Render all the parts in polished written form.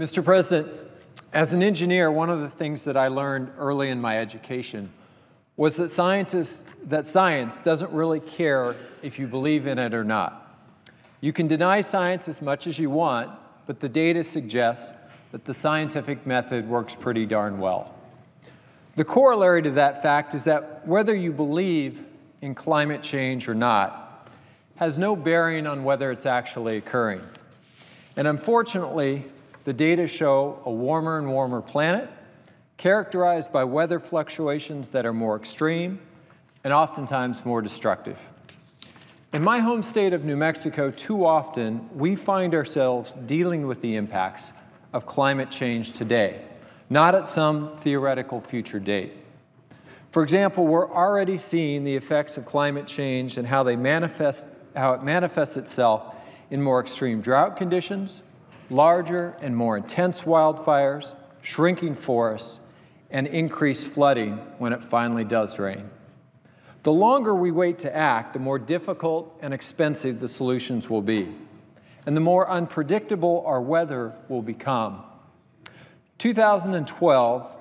Mr. President, as an engineer, one of the things that I learned early in my education was that science doesn't really care if you believe in it or not. You can deny science as much as you want, but the data suggests that the scientific method works pretty darn well. The corollary to that fact is that whether you believe in climate change or not has no bearing on whether it's actually occurring. And unfortunately, the data show a warmer and warmer planet, characterized by weather fluctuations that are more extreme and oftentimes more destructive. In my home state of New Mexico, too often we find ourselves dealing with the impacts of climate change today, not at some theoretical future date. For example, we're already seeing the effects of climate change and how it manifests itself in more extreme drought conditions, larger and more intense wildfires, shrinking forests, and increased flooding when it finally does rain. The longer we wait to act, the more difficult and expensive the solutions will be, and the more unpredictable our weather will become. 2012,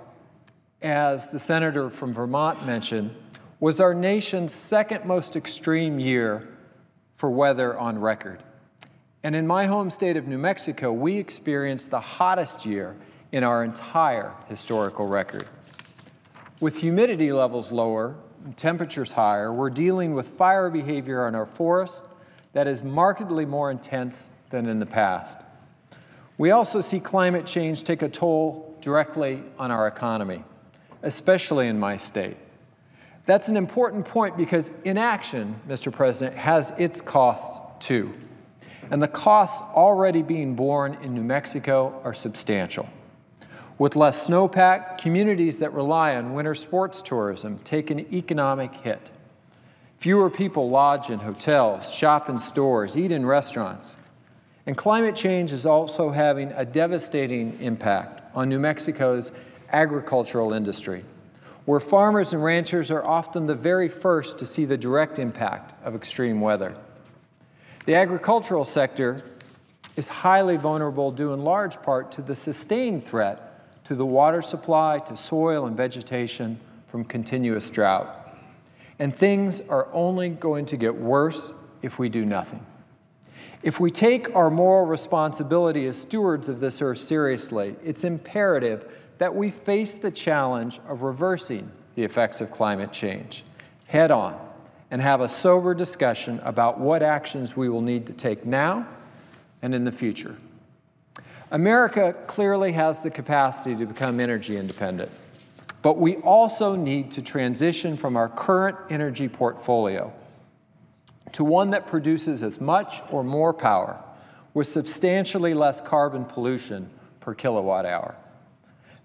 as the senator from Vermont mentioned, was our nation's second most extreme year for weather on record. And in my home state of New Mexico, we experienced the hottest year in our entire historical record. With humidity levels lower and temperatures higher, we're dealing with fire behavior on our forests that is markedly more intense than in the past. We also see climate change take a toll directly on our economy, especially in my state. That's an important point because inaction, Mr. President, has its costs too. And the costs already being borne in New Mexico are substantial. With less snowpack, communities that rely on winter sports tourism take an economic hit. Fewer people lodge in hotels, shop in stores, eat in restaurants. And climate change is also having a devastating impact on New Mexico's agricultural industry, where farmers and ranchers are often the very first to see the direct impact of extreme weather. The agricultural sector is highly vulnerable due in large part to the sustained threat to the water supply, to soil and vegetation from continuous drought. And things are only going to get worse if we do nothing. If we take our moral responsibility as stewards of this earth seriously, it's imperative that we face the challenge of reversing the effects of climate change head on and have a sober discussion about what actions we will need to take now and in the future. America clearly has the capacity to become energy independent, but we also need to transition from our current energy portfolio to one that produces as much or more power with substantially less carbon pollution per kilowatt hour.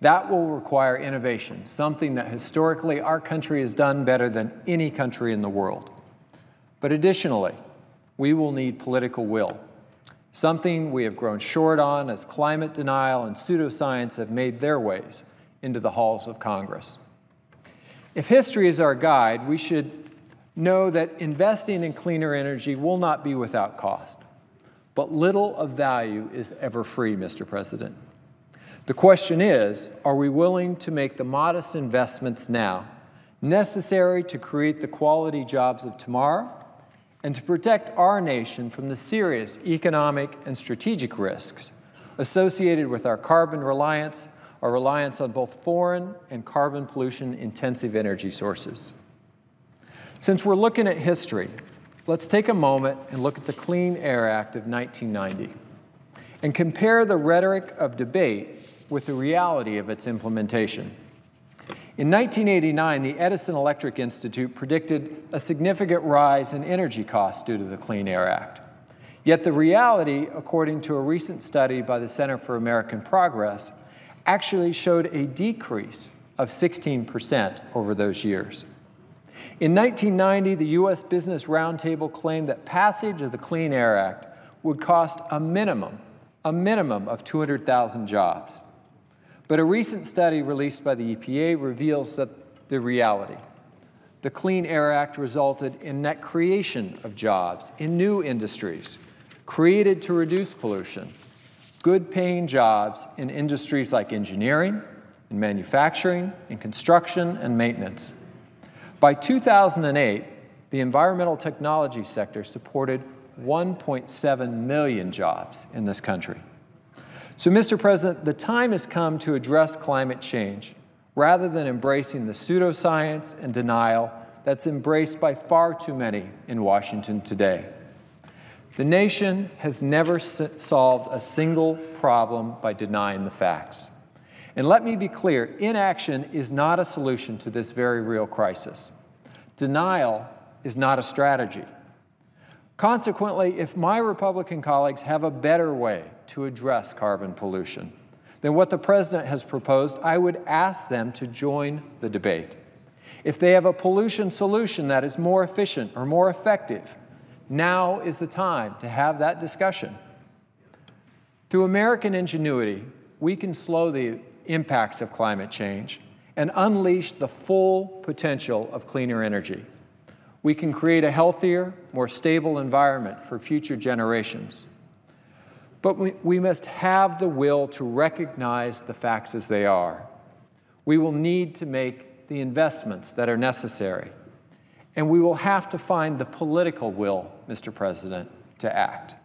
That will require innovation, something that historically our country has done better than any country in the world. But additionally, we will need political will, something we have grown short on as climate denial and pseudoscience have made their ways into the halls of Congress. If history is our guide, we should know that investing in cleaner energy will not be without cost. But little of value is ever free, Mr. President. The question is, are we willing to make the modest investments now necessary to create the quality jobs of tomorrow and to protect our nation from the serious economic and strategic risks associated with our carbon reliance, our reliance on both foreign and carbon pollution-intensive energy sources? Since we're looking at history, let's take a moment and look at the Clean Air Act of 1990 and compare the rhetoric of debate with the reality of its implementation. In 1989, the Edison Electric Institute predicted a significant rise in energy costs due to the Clean Air Act. Yet the reality, according to a recent study by the Center for American Progress, actually showed a decrease of 16% over those years. In 1990, the U.S. Business Roundtable claimed that passage of the Clean Air Act would cost a minimum of 200,000 jobs. But a recent study released by the EPA reveals that the reality. The Clean Air Act resulted in net creation of jobs in new industries created to reduce pollution, good-paying jobs in industries like engineering, in manufacturing, in construction, and maintenance. By 2008, the environmental technology sector supported 1.7 million jobs in this country. So, Mr. President, the time has come to address climate change rather than embracing the pseudoscience and denial that's embraced by far too many in Washington today. The nation has never solved a single problem by denying the facts. And let me be clear, inaction is not a solution to this very real crisis. Denial is not a strategy. Consequently, if my Republican colleagues have a better way to address carbon pollution than what the President has proposed, I would ask them to join the debate. If they have a pollution solution that is more efficient or more effective, now is the time to have that discussion. Through American ingenuity, we can slow the impacts of climate change and unleash the full potential of cleaner energy. We can create a healthier, more stable environment for future generations. But we must have the will to recognize the facts as they are. We will need to make the investments that are necessary. And we will have to find the political will, Mr. President, to act.